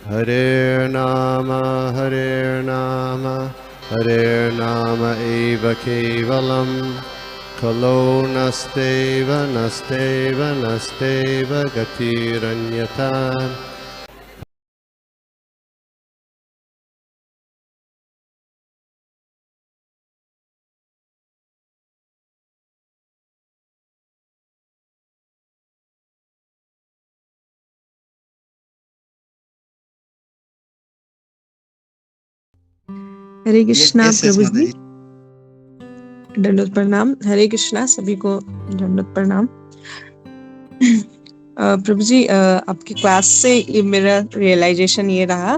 Hare Nama eva kevalam kalo nasteva gatiranyata. हरे कृष्णा प्रभु माता जी, दंडवत प्रणाम। हरे कृष्णा, सभी को दंडवत प्रणाम। प्रभु जी, आपकी क्लास से ये मेरा रियलाइजेशन ये रहा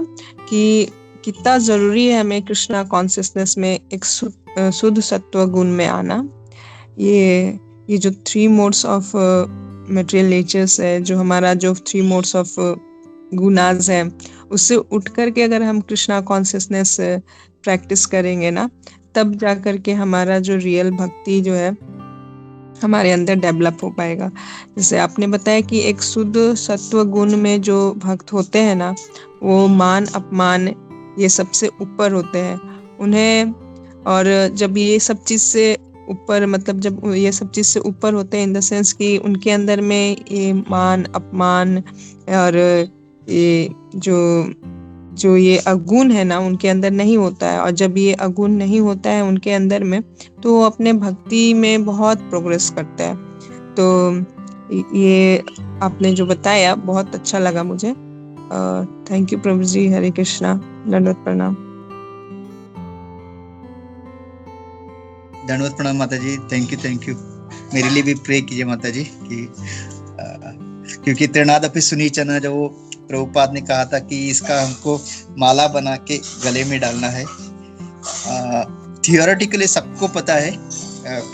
कि कितना जरूरी है हमें कृष्णा कॉन्शियसनेस में एक शुद्ध सत्व गुण में आना। ये जो 3 मोड्स ऑफ मटेरियल नेचर्स है, जो हमारा जो 3 मोड्स ऑफ गुनाज है, उससे उठ करके अगर हम कृष्णा कॉन्शियसनेस प्रैक्टिस करेंगे ना, तब जा करके हमारा जो रियल भक्ति जो है हमारे अंदर डेवलप हो पाएगा। जैसे आपने बताया कि एक शुद्ध सत्व गुण में जो भक्त होते हैं ना, वो मान अपमान ये सबसे ऊपर होते हैं उन्हें। और जब ये सब चीज से ऊपर, मतलब जब ये सब चीज से ऊपर होते हैं इन द सेंस कि उनके अंदर में ये मान अपमान और ये जो ये अवगुण है ना, उनके अंदर नहीं होता है। और जब ये अवगुण नहीं होता है उनके अंदर में, तो वो अपने भक्ति में बहुत प्रोग्रेस करता है। तो ये आपने जो बताया बहुत अच्छा लगा मुझे। थैंक यू प्रभु जी। हरे कृष्णा, दंडवत प्रणाम। दंडवत प्रणाम माता जी। Thank you. मेरे लिए भी प्रे कीजिए माता जी कि क्योंकि त्रिनादपि सुनीचन, जो वो प्रभुपाद ने कहा था कि इसका हमको माला बना के गले में डालना है। थियोरेटिकली सबको पता है,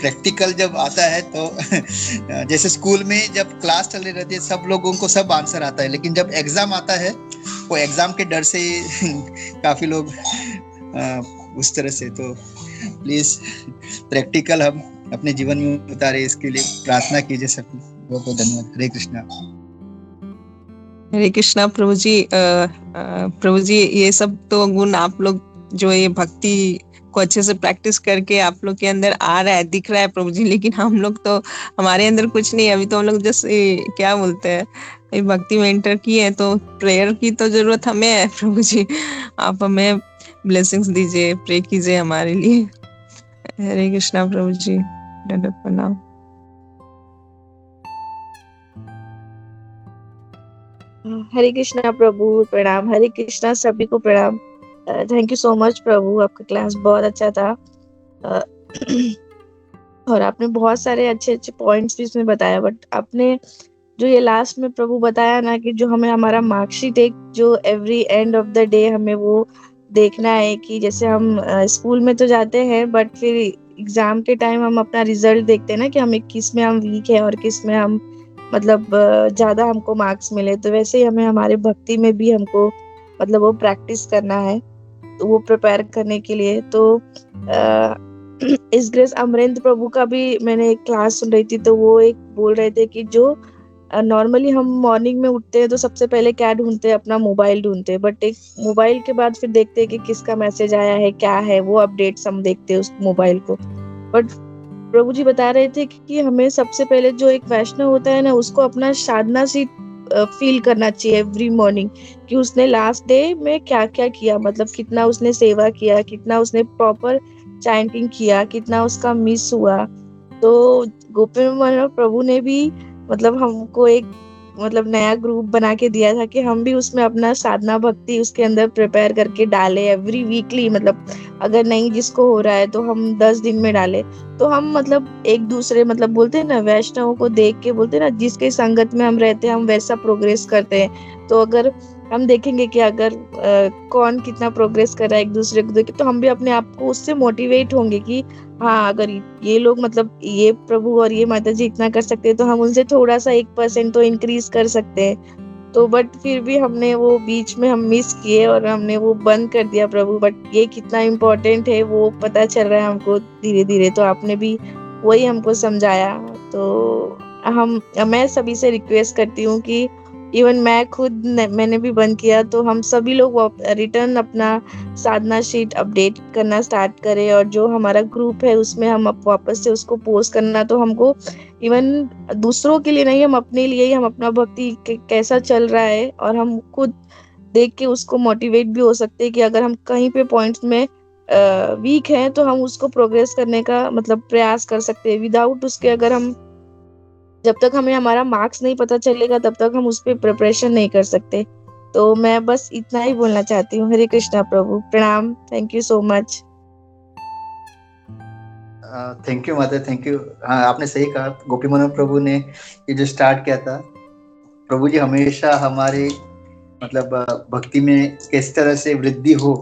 प्रैक्टिकल जब आता है तो जैसे स्कूल में जब क्लास चल रही रहती है सब लोगों को सब आंसर आता है, लेकिन जब एग्जाम आता है वो एग्जाम के डर से काफी लोग उस तरह से। तो प्लीज प्रैक्टिकल हम अपने जीवन में उतारे, इसके लिए प्रार्थना कीजिए सब। बहुत बहुत धन्यवाद। हरे कृष्णा। हरे कृष्णा प्रभु जी। प्रभु जी, ये सब तो गुण आप लोग जो ये भक्ति को अच्छे से प्रैक्टिस करके आप लोग के अंदर आ रहा है, दिख रहा है प्रभु जी, लेकिन हम लोग तो, हमारे अंदर कुछ नहीं। अभी तो हम लोग जस्ट क्या बोलते हैं, ये भक्ति में एंटर किए हैं, तो प्रेयर की तो जरूरत हमें है प्रभु जी। आप हमें ब्लेसिंग्स दीजिए, प्रे कीजिए हमारे लिए। हरे कृष्णा प्रभु जी, दंडवत प्रणाम। हरे कृष्णा प्रभु, प्रणाम। हरे कृष्णा, सभी को प्रणाम। थैंक यू सो मच प्रभु, आपका क्लास बहुत अच्छा था। और आपने बहुत सारे अच्छे अच्छे पॉइंट्स भी इसमें बताया, बट आपने जो ये लास्ट में प्रभु बताया ना कि जो हमें हमारा मार्कशीट एक जो every and of the day हमें वो देखना है कि जैसे हम स्कूल में तो जाते हैं, बट फिर एग्जाम के टाइम हम अपना रिजल्ट देखते हैं ना कि हमें किस में हम वीक है और किस में हम मतलब ज्यादा हमको मार्क्स मिले। तो वैसे ही हमें हमारे भक्ति में भी हमको मतलब वो प्रैक्टिस करना है, तो वो प्रिपेयर करने के लिए। तो इस ग्रेस अमरेंद्र प्रभु का भी मैंने एक क्लास सुन रही थी, तो वो एक बोल रहे थे कि जो नॉर्मली हम मॉर्निंग में उठते हैं तो सबसे पहले क्या ढूंढते हैं, अपना मोबाइल ढूंढते हैं, बट एक मोबाइल के बाद फिर देखते हैं कि किसका मैसेज आया है, क्या है, वो अपडेट्स हम देखते हैं उस मोबाइल को। बट प्रभु जी बता रहे थे कि हमें सबसे पहले जो एक वैष्णव होता है ना, उसको अपना साधना सी फील करना चाहिए एवरी मॉर्निंग कि उसने लास्ट डे में क्या क्या किया, मतलब कितना उसने सेवा किया, कितना उसने प्रॉपर चैंटिंग किया, कितना उसका मिस हुआ। तो गोपीनाथ प्रभु ने भी मतलब हमको एक मतलब नया ग्रुप बना के दिया था कि हम भी उसमें अपना साधना भक्ति उसके अंदर प्रिपेयर करके डाले एवरी वीकली। मतलब अगर नहीं जिसको हो रहा है तो हम 10 दिन में डाले, तो हम मतलब एक दूसरे मतलब बोलते हैं ना, वैष्णवों को देख के बोलते हैं ना, जिसके संगत में हम रहते हैं हम वैसा प्रोग्रेस करते हैं। तो अगर हम देखेंगे कि अगर कौन कितना प्रोग्रेस कर रहा है एक दूसरे को देख के, तो हम भी अपने आप को उससे मोटिवेट होंगे कि हाँ, अगर ये लोग मतलब ये प्रभु और ये माता जी इतना कर सकते हैं तो हम उनसे थोड़ा सा 1% तो इंक्रीज कर सकते हैं। तो बट फिर भी हमने वो बीच में हम मिस किए और हमने वो बंद कर दिया प्रभु। बट ये कितना इम्पोर्टेंट है वो पता चल रहा है हमको धीरे धीरे। तो आपने भी वही हमको समझाया। तो मैं सभी से रिक्वेस्ट करती हूँ कि इवन मैं खुद मैंने भी बंद किया, तो हम सभी लोग रिटर्न अपना साधना शीट अपडेट करना स्टार्ट करें, और जो हमारा ग्रुप है उसमें हम वापस से उसको पोस्ट करना। तो हमको इवन दूसरों के लिए नहीं, हम अपने लिए ही, हम अपना भक्ति कैसा चल रहा है, और हम खुद देख के उसको मोटिवेट भी हो सकते हैं कि अगर हम कहीं पे पॉइंट्स में वीक हैं तो हम उसको प्रोग्रेस करने का मतलब प्रयास कर सकते हैं। विदाउट उसके अगर हम, जब तक हमें हमारा मार्क्स नहीं पता चलेगा तब तक हम उस पर प्रिपरेशन नहीं कर सकते। तो मैं बस इतना ही बोलना चाहती हूँ। हरे कृष्णा प्रभु, प्रणाम, thank you so much. Thank you माता, थैंक यू। हाँ, आपने सही कहा, गोपी मनोहर प्रभु ने ये जो स्टार्ट किया था, प्रभु जी हमेशा हमारे मतलब भक्ति में किस तरह से वृद्धि हो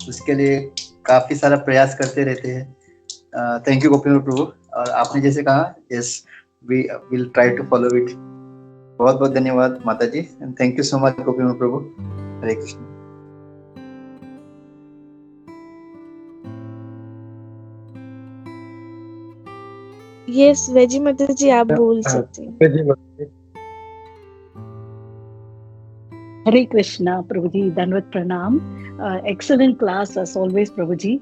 उसके लिए काफी सारा प्रयास करते रहते हैं। Thank you Gopi Manohar Prabhu. और आपने जैसे कहा, yes we will try to follow it. बहुत बहुत धन्यवाद माता जी, and thank you so much Gopi Manohar Prabhu. Hare Krishna. Yes Vaiji माता जी, आप बोल सकते हैं। हरे कृष्णा प्रभु जी, दंडवत प्रणाम। एक्सेलेंट क्लास एज ऑलवेज प्रभु जी।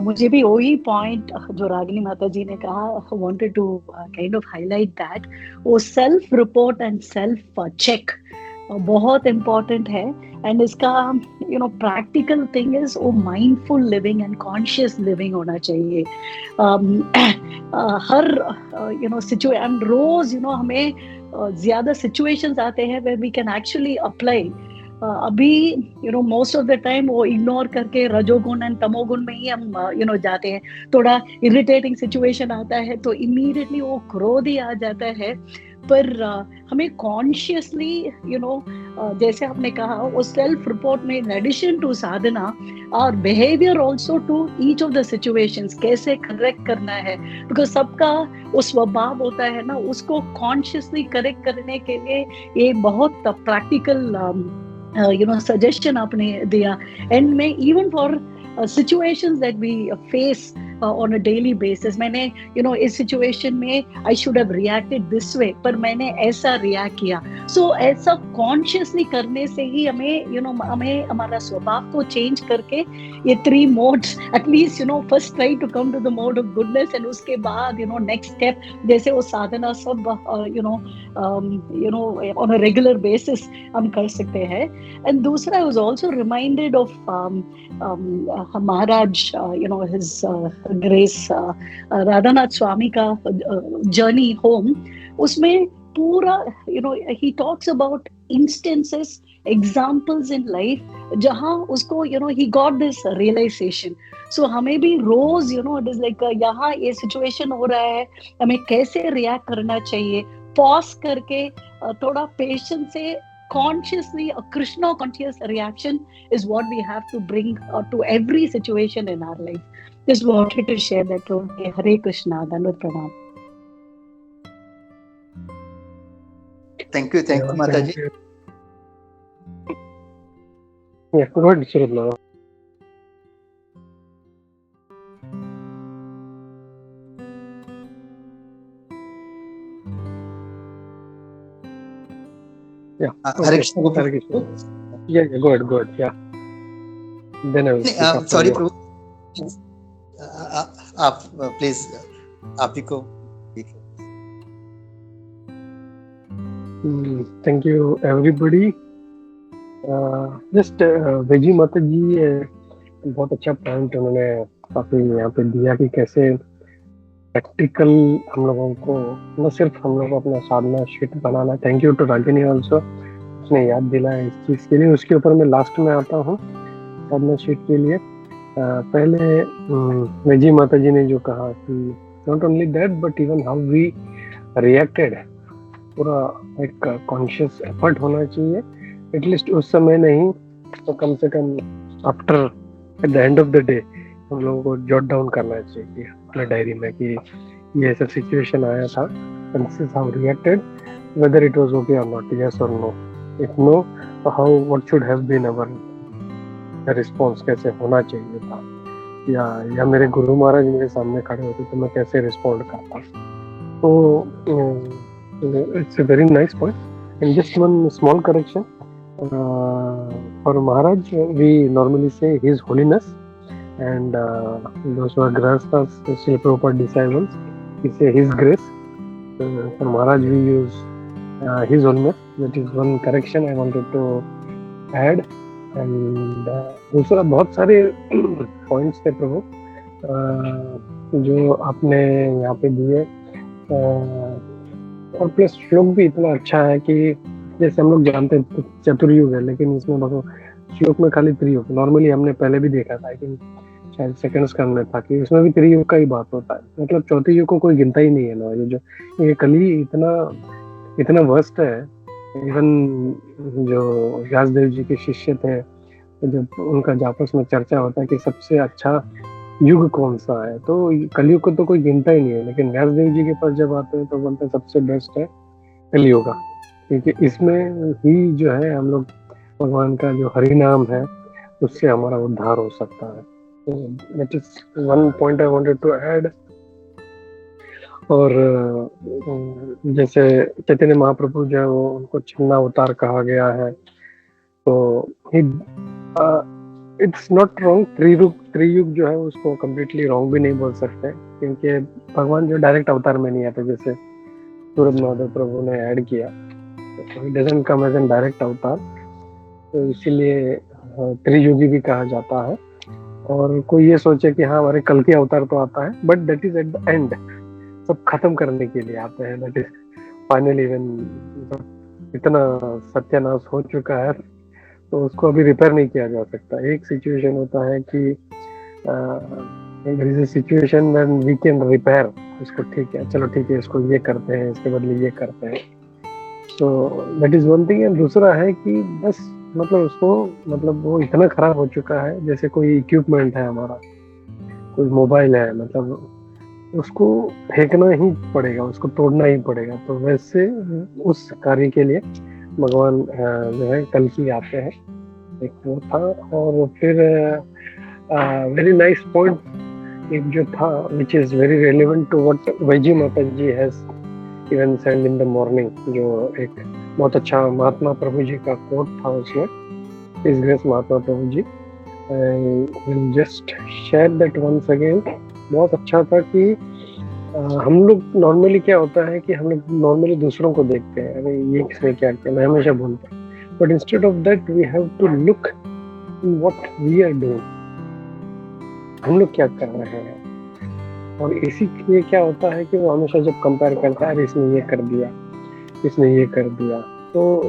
मुझे भी वही पॉइंट जो रागिनी माता जी ने कहा, wanted to kind of highlight that, वो self report and self check बहुत इम्पोर्टेंट है। एंड इसका प्रैक्टिकल थिंग इज वो mindful living and conscious living होना चाहिए। हर सिचुएशन रोज हमें ज्यादा सिचुएशंस आते हैं where we can actually apply। अभी मोस्ट ऑफ द टाइम वो इग्नोर करके रजोगुण एंड तमोगुण में ही हम जाते हैं। थोड़ा इरिटेटिंग सिचुएशन आता है तो इमीडिएटली वो क्रोध ही आ जाता है। पर हमें कॉन्शियसली जैसे आपने कहा, वो सेल्फ रिपोर्ट में इन एडिशन टू साधना और behaviour also to each of the situations कैसे करेक्ट करना है, बिकॉज सबका वो स्वभाव होता है ना, उसको कॉन्शियसली करेक्ट करने के लिए ये बहुत प्रैक्टिकल सजेशन आपने दिया। एंड में even for situations that we face on a daily basis, मैंने इस situation में I should have reacted this way, पर मैंने ऐसा react किया। So ऐसा consciously करने से ही हमें हमारा स्वभाव को change करके ये 3 modes at least first try to come to the mode of goodness, and उसके बाद next step जैसे वो साधना सब on a regular basis हम कर सकते हैं। And दूसरा I was also reminded of Maharaj, his grace Radhanath Swami का journey home, उसमें पूरा he talks about instances, examples in life जहाँ उसको he got this realization। So हमें भी रोज it is like यहाँ ये situation हो रहा है, हमें कैसे react करना चाहिए, pause करके थोड़ा patience से consciously, a Krishna conscious reaction is what we have to bring to every situation in our life. Just wanted to share that. Hare Krishna, Dandavat Pranam. Thank you Mataji. Yeah, go ahead, Suradna. Yeah. Hare Krishna. Hare Krishna. Yeah, go ahead. Yeah. Then I will speak after sorry you. Prabhu, आप please आप ही को। Thank you everybody. Just veggie माता जी बहुत अच्छा point उन्होंने काफी यहाँ पे दिया कि कैसे प्रैक्टिकल हम लोगों को, न सिर्फ हम लोग को अपना साधना शीट बनाना। Thank you to Ragini also, उसने याद दिलाया इस चीज़ के लिए। उसके ऊपर मैं लास्ट में आता हूँ साधना शीट के लिए। पहले वेजी माता जी ने जो कहा कि not only that but even how we reacted, पूरा एक कॉन्शियस एफर्ट होना चाहिए। एटलीस्ट उस समय नहीं तो कम से come after eight the end of the day हम लोगों को जॉट डाउन करना चाहिए अपने डायरी में कि ये ऐसा सिचुएशन आया था and this is how reacted, whether it was okay or not, yes or no. If no, how what should have been our response, कैसे होना चाहिए था, या मेरे गुरु महाराज मेरे सामने खड़े होते तो मैं कैसे रिस्पॉन्ड करता। तो it's a very nice point. And just one small correction. For Maharaj, we normally say His Holiness, and those who are Grahasthas, Srila Prabhupada disciples, we say His Grace. For Maharaj, we use His Holiness. That is one correction I wanted to add. And दूसरा बहुत सारे points थे प्रभु जो आपने यहाँ पे दिए, और प्लस श्लोक भी इतना अच्छा है कि जैसे हम लोग जानते हैं चतुर्युग है, लेकिन इसमें देखो श्लोक में खाली त्रियुग, नॉर्मली हमने पहले भी देखा था कि शायद सेकंड स्कंद में था कि उसमें भी त्रियुग का ही बात होता है, मतलब चौथे युग को कोई गिनता ही नहीं है ना। ये कली इतना वर्स्ट है। इवन जो व्यासदेव जी के शिष्य थे, जब उनका आपस में चर्चा होता है कि सबसे अच्छा युग कौन सा है, तो कलयुग को तो कोई गिनता ही नहीं है, लेकिन व्यासदेव जी के पास जब आते हैं तो बोलते हैं सबसे बेस्ट है कलयुग, क्योंकि इसमें ही जो है हम लोग भगवान का जो हरि नाम है उससे हमारा उद्धार हो सकता है। That is one point I wanted to add. और जैसे चैतन्य महाप्रभु जो है वो उनको छन्ना अवतार कहा गया है, तो इट्स नॉट रॉन्ग। त्रियुग जो है उसको कम्प्लीटली रॉन्ग भी नहीं बोल सकते, क्योंकि भगवान जो डायरेक्ट अवतार में नहीं आते, जैसे सूरज महादेव प्रभु ने ऐड किया, तो doesn't come as an direct avatar, तो इसीलिए त्रियुगी भी कहा जाता है। और कोई ये सोचे कि हाँ हमारे कल के अवतार तो आता है, but that is eight the and, सब खत्म करने के लिए आते हैं। दैट इज फाइनली व्हेन इतना सत्यानाश हो चुका है तो उसको अभी रिपेयर नहीं किया जा सकता। एक सिचुएशन होता है कि there is a situation when we can repair इसको, ठीक है चलो ठीक है इसको ये करते हैं, इसके बदले ये करते हैं, तो that is one thing. And दूसरा है कि बस मतलब उसको मतलब वो इतना खराब हो चुका है, जैसे कोई इक्विपमेंट है हमारा, कोई मोबाइल है, मतलब उसको फेंकना ही पड़ेगा, उसको तोड़ना ही पड़ेगा, तो वैसे उस कार्य के लिए भगवान जो है कल की आते हैं, एक वो था। और फिर वेरी नाइस पॉइंट एक जो था which is very relevant to what Vaiji माता जी has even send in the morning, जो एक बहुत अच्छा महात्मा प्रभु जी का कोट था उसमें, his grace Mahatma Prabhu ji, just share that once again. बहुत अच्छा था कि हम लोग नॉर्मली क्या होता है कि हम लोग नॉर्मली दूसरों को देखते हैं, अरे ये किसने क्या किया, मैं हमेशा बोलता हूँ, but instead of that we have to look in what we are doing, हम लोग क्या कर रहे हैं। और इसी लिए क्या होता है कि वो हमेशा जब कंपेयर करता है, अरे इसने ये कर दिया, इसने ये कर दिया, तो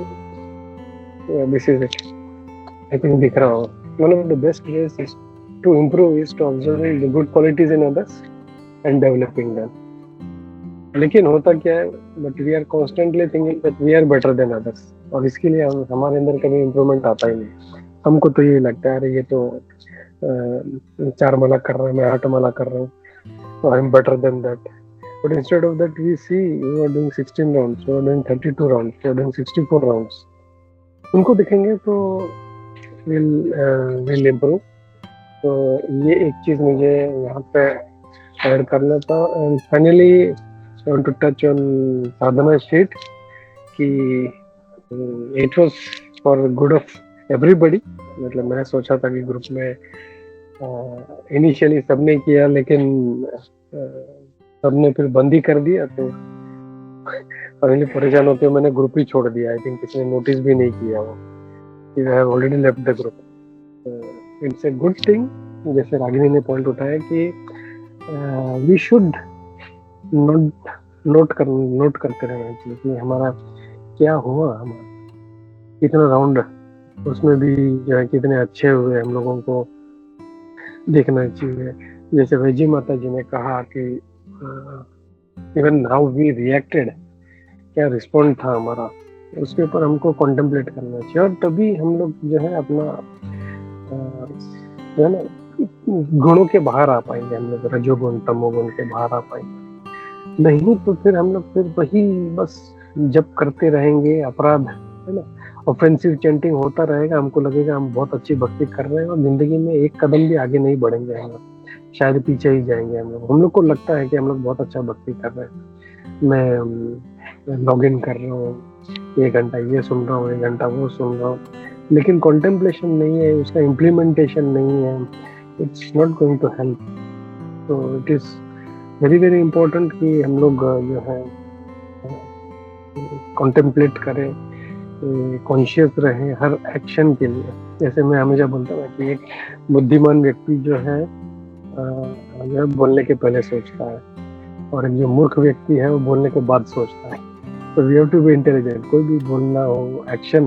this is it, I think दिख रहा हो। One of the best ways is to improve is to observing the good qualities in others and developing them. लेकिन होता क्या है, but we are constantly thinking that we are better than others, और इसके लिए हमारे अंदर कभी इम्प्रूवमेंट आता ही नहीं। हमको तो ये लगता है अरे ये तो 4 माला कर रहा है, मैं 8 माला कर रहा हूँ, so I am better than that. But instead of that, we see you are doing 16 rounds, you are doing 32 rounds, you are doing 64 rounds. उनको देखेंगे तो will improve. तो ये एक चीज मुझे यहाँ पे ऐड करना था। And finally, I want to touch on sadhana sheet कि it was for good of everybody. मतलब मैंने सोचा था कि ग्रुप में इनिशियली सबने किया, लेकिन सबने फिर बंद ही कर दिया, तो फाइनली परेशान होते हुए मैंने ग्रुप ही छोड़ दिया। आई थिंक किसी ने नोटिस भी नहीं किया वो कि I have already left the group. It's a good thing, जैसे रागिनी ने पॉइंट उठाया कि वी शुड नोट करते रहना चाहिए कि हमारा क्या हुआ, हमारा कितना राउंड, उसमें भी जो है कितने अच्छे हुए, हम लोगों को देखना चाहिए। जैसे वैजी माता जी ने कहा कि इवन हाउ वी रिएक्टेड, क्या रिस्पॉन्ड था हमारा, उसके ऊपर हमको कॉन्टेम्पलेट करना चाहिए, और तभी हम लोग जो है अपना जो है ना गुणों के बाहर आ पाएंगे, हम लोग रजोगुण तमोगुण के बाहर आ पाएंगे। नहीं तो फिर हम लोग फिर वही बस जब करते रहेंगे, अपराध है ना, ऑफेंसिव चैंटिंग होता रहेगा, हमको लगेगा हम बहुत अच्छी भक्ति कर रहे हैं, और जिंदगी में एक कदम भी आगे नहीं बढ़ेंगे, हम लोग शायद पीछे ही जाएंगे। हम लोग को लगता है कि हम लोग बहुत अच्छा भक्ति कर रहे हैं, मैं लॉग इन कर रहा हूँ, 1 घंटा ये सुन रहा हूँ, 1 घंटा वो सुन रहा हूँ, लेकिन कॉन्टेम्पलेशन नहीं है, उसका इम्प्लीमेंटेशन नहीं है, it's not going to help. तो it is very very important कि हम लोग जो है कॉन्टेम्पलेट करें, कॉन्शियस रहें हर एक्शन के लिए। जैसे मैं हमेशा बोलता हूँ कि एक बुद्धिमान व्यक्ति जो है बोलने के पहले सोचता है, और एक जो मूर्ख व्यक्ति है वो बोलने के बाद सोचता है। तो we have to be intelligent. कोई भी बोलना हो, action,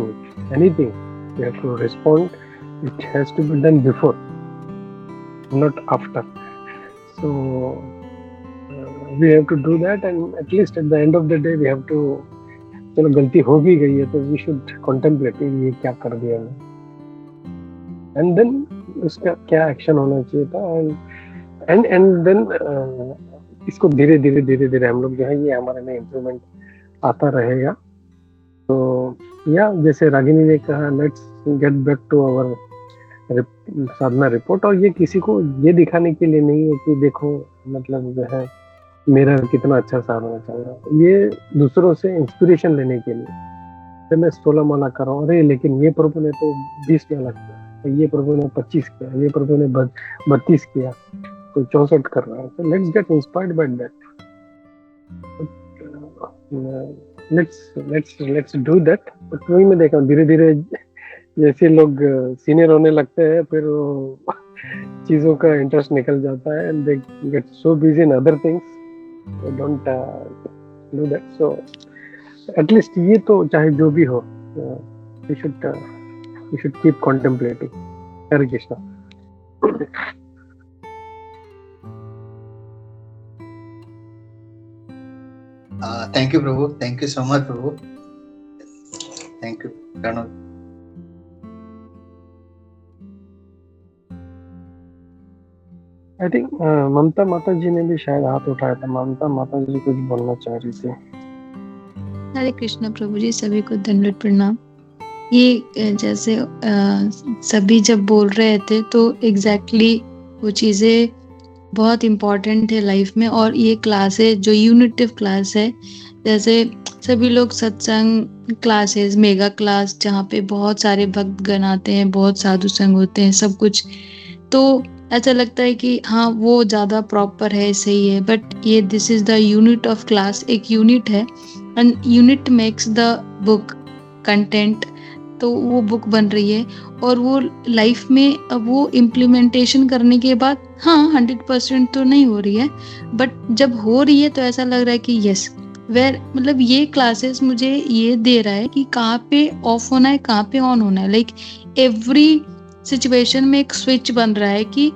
anything, we have to respond, it has to be done before, not after. So we have to do that, and at least at the end of the day we have to, चलो गलती हो भी गई है तो we should contemplate ये क्या कर दिया मैं, एंड देन उसका क्या एक्शन होना चाहिए था, एंड देन इसको धीरे धीरे हम लोग जो है ये हमारे में इम्प्रूवमेंट आता रहेगा। तो या जैसे रागिनी ने कहा, let's get back to our sadhana report. और ये किसी को ये दिखाने के लिए नहीं है कि देखो मतलब जो है मेरा कितना अच्छा साधना चल रहा है, ये दूसरों से इंस्पिरेशन लेने के लिए। जब मैं 16 माला कर रहा हूँ, अरे लेकिन ये प्रभु ने तो 20 माला किया, ये प्रभु ने 25 किया, ये प्रभु ने 32 किया, तो 64 कर रहा है। तो let's get inspired by that, let's do that. But वही मैं देखा धीरे धीरे जैसे लोग सीनियर होने लगते हैं, फिर वो चीजों का इंटरेस्ट निकल जाता है, and they get so busy in other things, they don't do that. So at least ये तो चाहे जो भी हो, we should keep contemplating. Hare Krishna. Thank you Prabhu, thank you so much Prabhu, thank you Pranav. I think ममता माता जी ने भी शायद हाथ उठाया था। ममता माता जी कुछ बोलना चाह रही थी। हरे कृष्ण प्रभु जी, सभी को दंडवत प्रणाम। ये जैसे सभी जब बोल रहे थे तो एग्जैक्टली वो चीजें बहुत इम्पोर्टेंट है लाइफ में। और ये क्लास है जो यूनिटिव क्लास है, जैसे सभी लोग सत्संग क्लासेस, मेगा क्लास जहाँ पे बहुत सारे भक्त गण आते हैं, बहुत साधु संग होते हैं, सब कुछ, तो ऐसा लगता है कि हाँ वो ज्यादा प्रॉपर है, सही है। बट ये this is the unit of class, एक यूनिट है, and unit makes the book content. तो वो बुक बन रही है और वो लाइफ में अब वो इम्प्लीमेंटेशन करने के बाद हाँ 100% तो नहीं हो रही है, बट जब हो रही है तो ऐसा लग रहा है कि यस वेर, मतलब ये क्लासेस मुझे ये दे रहा है कि कहाँ पे ऑफ होना है, कहाँ पे ऑन होना है। लाइक एवरी सिचुएशन में एक स्विच बन रहा है कि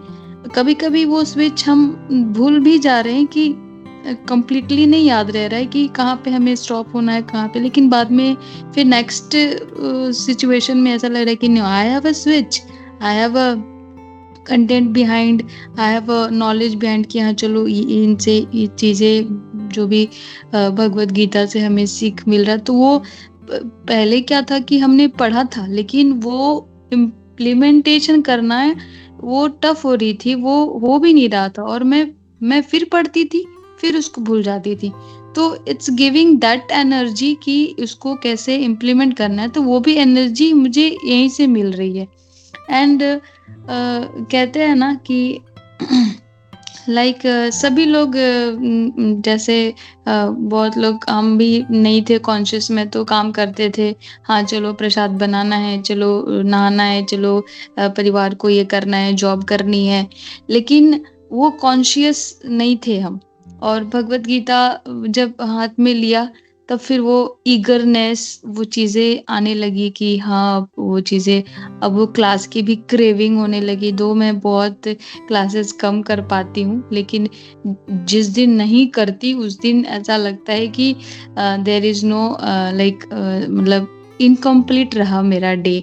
कभी कभी वो स्विच हम भूल भी जा रहे हैं कि कंप्लीटली नहीं याद रह रहा है कि कहाँ पे हमें स्टॉप होना है, कहाँ पे, लेकिन बाद में फिर नेक्स्ट सिचुएशन में ऐसा लग रहा है कि no, I have a switch, I have a content behind, I have a knowledge behind कि हाँ चलो इनसे ये चीज़ें जो भी भगवत गीता से हमें सीख मिल रहा है। तो वो पहले क्या था कि हमने पढ़ा था, लेकिन वो इम्प्लीमेंटेशन करना है वो टफ हो रही थी, वो हो भी नहीं रहा था। और मैं फिर पढ़ती थी, फिर उसको भूल जाती थी। तो इट्स गिविंग दैट एनर्जी कि उसको कैसे इम्प्लीमेंट करना है, तो वो भी एनर्जी मुझे यहीं से मिल रही है। एंड कहते हैं ना कि लाइक सभी लोग जैसे बहुत लोग, हम भी नहीं थे कॉन्शियस में तो काम करते थे, हाँ चलो प्रसाद बनाना है, चलो नहाना है, चलो परिवार को ये करना है, जॉब करनी है, लेकिन वो कॉन्शियस नहीं थे हम। और भगवत गीता जब हाथ में लिया तब फिर वो ईगरनेस, वो चीज़ें आने लगी कि हाँ वो चीज़ें, अब वो क्लास की भी क्रेविंग होने लगी। दो मैं बहुत क्लासेस कम कर पाती हूँ, लेकिन जिस दिन नहीं करती उस दिन ऐसा लगता है कि देयर इज नो लाइक, मतलब इनकम्प्लीट रहा मेरा day.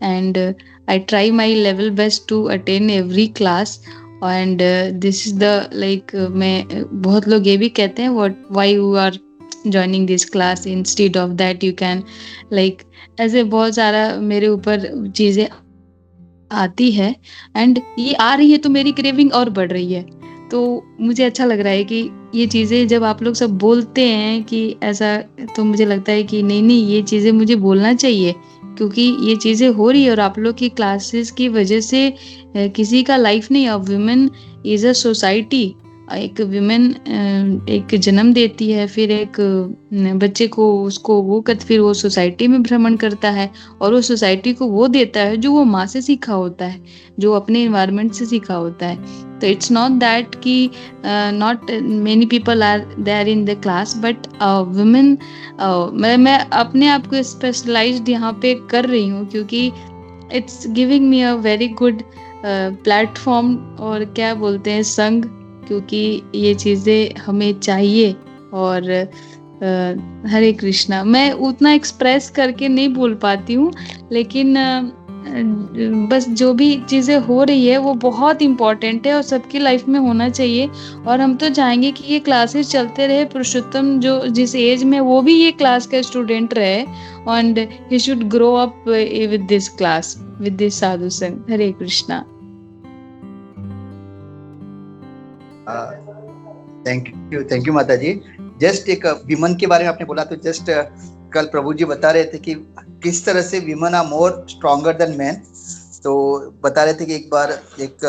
And I try my level best to attend every class. And this is the like, मैं बहुत लोग ये भी कहते हैं why you are joining this class instead of that you can like, ऐसे बहुत सारा मेरे ऊपर चीजें आती है। एंड ये आ रही है तो मेरी क्रेविंग और बढ़ रही है। तो मुझे अच्छा लग रहा है कि ये चीज़ें जब आप लोग सब बोलते हैं कि ऐसा, तो मुझे लगता है कि नहीं ये चीज़ें मुझे बोलना चाहिए, क्योंकि ये चीज़ें हो रही है और आप लोग की क्लासेस की वजह से किसी का लाइफ नहीं, अब वुमेन इज अ सोसाइटी। एक विमेन एक जन्म देती है, फिर एक बच्चे को, उसको वो फिर वो सोसाइटी में भ्रमण करता है और वो सोसाइटी को वो देता है जो वो माँ से सीखा होता है, जो अपने इन्वायरमेंट से सीखा होता है। तो इट्स नॉट दैट कि not many people are there in the class, but women, मैं अपने आप को स्पेशलाइज्ड यहाँ पे कर रही हूँ, क्योंकि it's giving me a very good platform, और क्या बोलते हैं, संग, क्योंकि ये चीज़ें हमें चाहिए। और हरे कृष्णा, मैं उतना एक्सप्रेस करके नहीं बोल पाती हूँ, लेकिन बस जो भी चीज़ें हो रही है वो बहुत इम्पोर्टेंट है और सबकी लाइफ में होना चाहिए। और हम तो चाहेंगे कि ये क्लासेस चलते रहे, पुरुषोत्तम जो जिस एज में वो भी ये क्लास का स्टूडेंट रहे, and he should grow up with this class, with this साधु संग। हरे कृष्णा। थैंक यू माता जी। जस्ट एक विमन के बारे में आपने बोला, तो जस्ट कल प्रभु जी बता रहे थे कि किस तरह से women are more stronger than man. तो बता रहे थे कि एक बार एक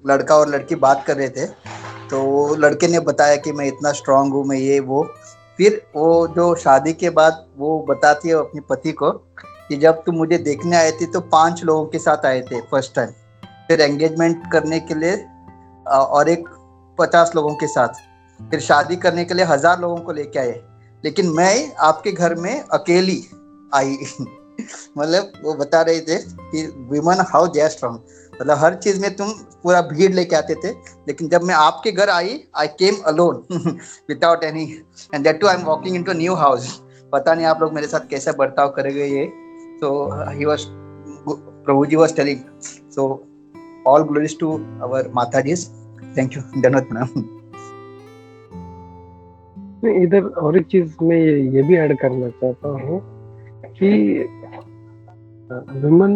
लड़का और लड़की बात कर रहे थे, तो लड़के ने बताया कि मैं इतना स्ट्रांग हूँ, मैं ये वो। फिर वो जो शादी के बाद वो बताती है अपने पति को कि जब तुम मुझे देखने आए थे तो 5 लोगों के साथ आए थे फर्स्ट टाइम, फिर एंगेजमेंट करने के लिए और एक 50 लोगों के साथ, फिर शादी करने के लिए 1000 लोगों को लेके आए, लेकिन मैं आपके घर में अकेली आई। मतलब वो बता रहे थे कि women how they are strong, मतलब हर चीज में तुम पूरा भीड़ लेके आते थे, लेकिन जब मैं आपके घर आई, I came alone without any, and that too I am walking into new house. पता नहीं आप लोग मेरे साथ कैसा बर्ताव करेंगे ये। तो he was, Prabhu ji was telling, so all glories to our Mata ji. Thank you, धन्यवाद, प्रणाम। इधर और एक चीज मैं ये भी ऐड करना चाहता हूँ कि विमेन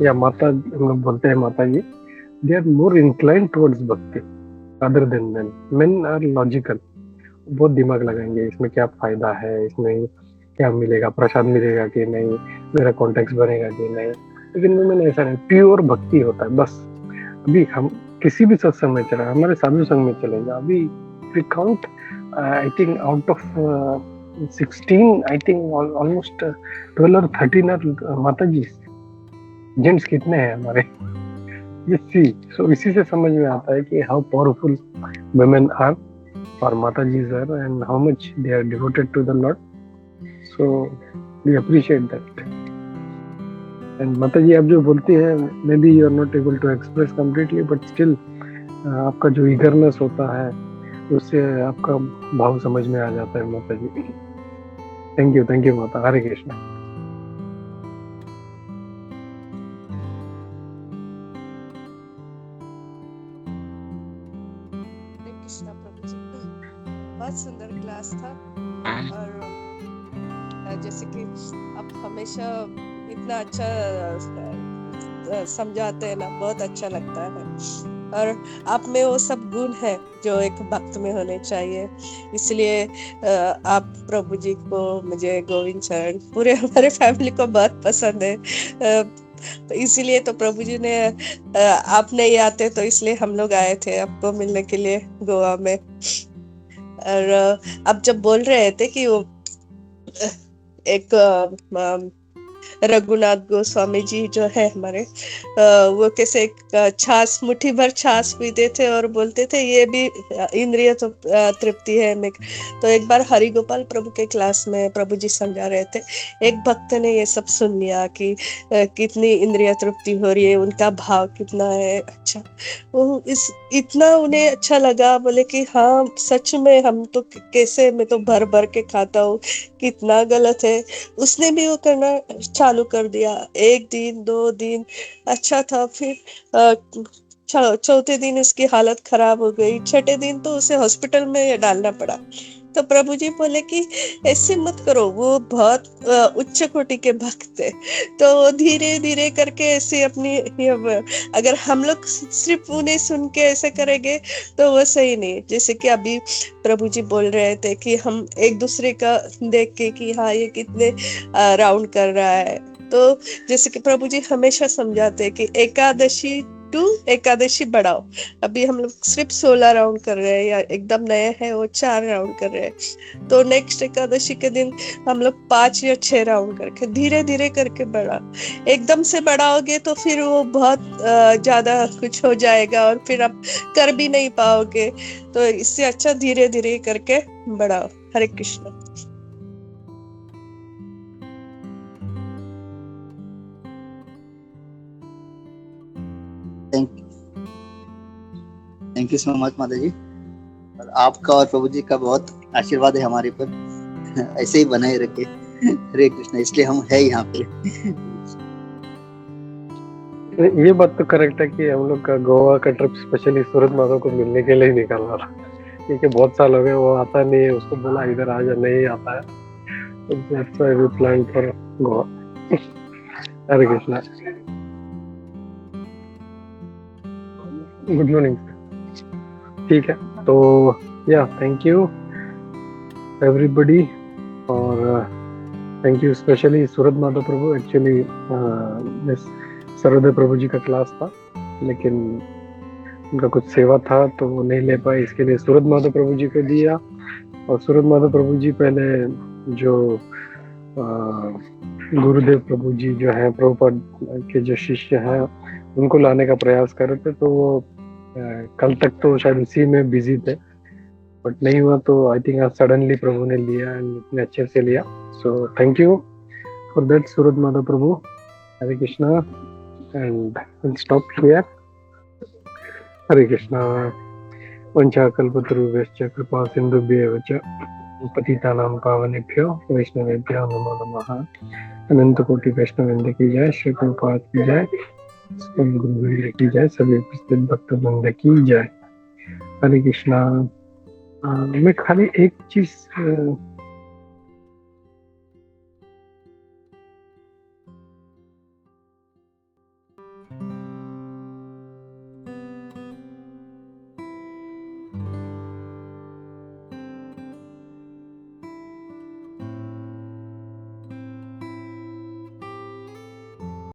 या माता, हम लोग बोलते हैं माता जी, they are more incline towards भक्ति other than men. Men are logical, बहुत दिमाग लगाएंगे इसमें क्या फायदा है, इसमें क्या मिलेगा, प्रसाद मिलेगा कि नहीं, मेरा कॉन्टेक्ट बनेगा कि नहीं। लेकिन विमेन ऐसा नहीं, प्योर भक्ति होता है बस। अभी हम किसी भी सत्संग में चले, हमारे साधु संघ में चले जाओ, अभी we count I think out of 16 I think almost 12 और 13 are माता जी। जेंट्स कितने हैं हमारे, ये सी। सो इसी से समझ में आता है कि हाउ पावरफुल women are और माता जी are and how much they are devoted to the Lord. So we appreciate that. And माता जी आप जो बोलती हैं, maybe you are not able to express completely, but still आपका जो eagerness होता है उससे आपका भाव समझ में आ जाता है माता जी। थैंक यू माता। हरे कृष्णा। हरे कृष्णा प्रभु जी, बहुत सुंदर क्लास था। और जैसे कि आप हमेशा इतना अच्छा समझाते हैं ना, बहुत अच्छा लगता है। और आप में वो सब गुण है जो एक भक्त में होने चाहिए। इसलिए आप प्रभु जी को, मुझे गोविंद चरण, पूरे हमारे फैमिली को बहुत पसंद है। तो इसीलिए तो प्रभु जी ने, आप नहीं आते तो इसलिए हम लोग आए थे आपको मिलने के लिए गोवा में। और आप जब बोल रहे थे कि वो एक रघुनाथ गोस्वामी जी जो है हमारे, वो कैसे छाछ, मुट्ठी भर छाछ पीते थे और बोलते थे ये भी इंद्रिय तो तृप्ति है। तो एक बार हरि गोपाल प्रभु के क्लास में प्रभु जी समझा रहे थे, एक भक्त ने ये सब सुन लिया कि कितनी इंद्रिय तृप्ति हो रही है, उनका भाव कितना है अच्छा, वो इतना उन्हें अच्छा लगा। बोले कि हाँ सच में हम तो कैसे, मैं तो भर भर के खाता हूँ, कितना गलत है। उसने भी वो करना चालू कर दिया। 1 दिन 2 दिन अच्छा था, फिर चौथे दिन उसकी हालत खराब हो गई, छठे दिन तो उसे हॉस्पिटल में डालना पड़ा। तो प्रभु जी बोले कि ऐसे मत करो, वो बहुत उच्च कोटि के भक्त है। तो वो धीरे धीरे करके ऐसे अपनी अगर हम लोग सिर्फ उन्हें सुन के ऐसे करेंगे तो वो सही नहीं। जैसे कि अभी प्रभु जी बोल रहे थे कि हम एक दूसरे का देख के कि हाँ ये कितने राउंड कर रहा है, तो जैसे कि प्रभु जी हमेशा समझाते हैं कि एकादशी टू एकादशी बढ़ाओ। अभी हम लोग सिर्फ 16 राउंड कर रहे हैं, या एकदम नए हैं वो 4 राउंड कर रहे हैं, तो नेक्स्ट एकादशी के दिन हम लोग 5 या 6 राउंड करके धीरे धीरे करके बढ़ा। एकदम से बढ़ाओगे तो फिर वो बहुत ज्यादा कुछ हो जाएगा और फिर आप कर भी नहीं पाओगे। तो इससे अच्छा धीरे धीरे करके बढ़ाओ। Hare Krishna. Thank you so much माता जी। और आपका और प्रभु जी का बहुत आशीर्वाद है हमारे पर, ऐसे ही बनाए रखे। हरे कृष्ण। इसलिए हम है यहाँ पे। ये बात तो करेक्ट है कि हम लोग का गोवा का ट्रिप स्पेशली सूरज माधव को मिलने के लिए निकाला था, क्योंकि बहुत साल हो गए वो आता नहीं है, उसको बोला इधर आ जा, नहीं आता है, तो that's why we planned for Goa. Hare Krishna. Good morning. ठीक है, तो या थैंक यू एवरीबडी, और thank you specially Suraj Madhav Prabhu. Actually Sarvodaya Prabhu ji का क्लास था, लेकिन उनका कुछ सेवा था तो वो नहीं ले पाए, इसके लिए सूरज माधव प्रभु जी को दिया। और सूरज माधव प्रभु जी पहले जो गुरुदेव प्रभु जी जो है प्रभुपाद के जो शिष्य हैं उनको लाने का प्रयास कर रहे थे, तो वो कल तक तो शायद उसी में बिजी थे, बट नहीं हुआ। तो आई थिंक आज सडनली प्रभु ने लिया, इतने अच्छे से लिया। So thank you for that Suraj Madhav Prabhu. Hare Krishna. And will stop here. Hare Krishna. वंशाकल्पतरुभ्यश्च कृपा सिन्धुभ्येव च पतितानां पावनेभ्यो वैष्णवेभ्यो नमो नमः। अनंत कोटि वैष्णववृंद की जय, श्री प्रभुपाद की जय, गुरु की जय, सभी उपस्थित भक्त वृंद की जय। हरे कृष्णा। मैं खाली एक चीज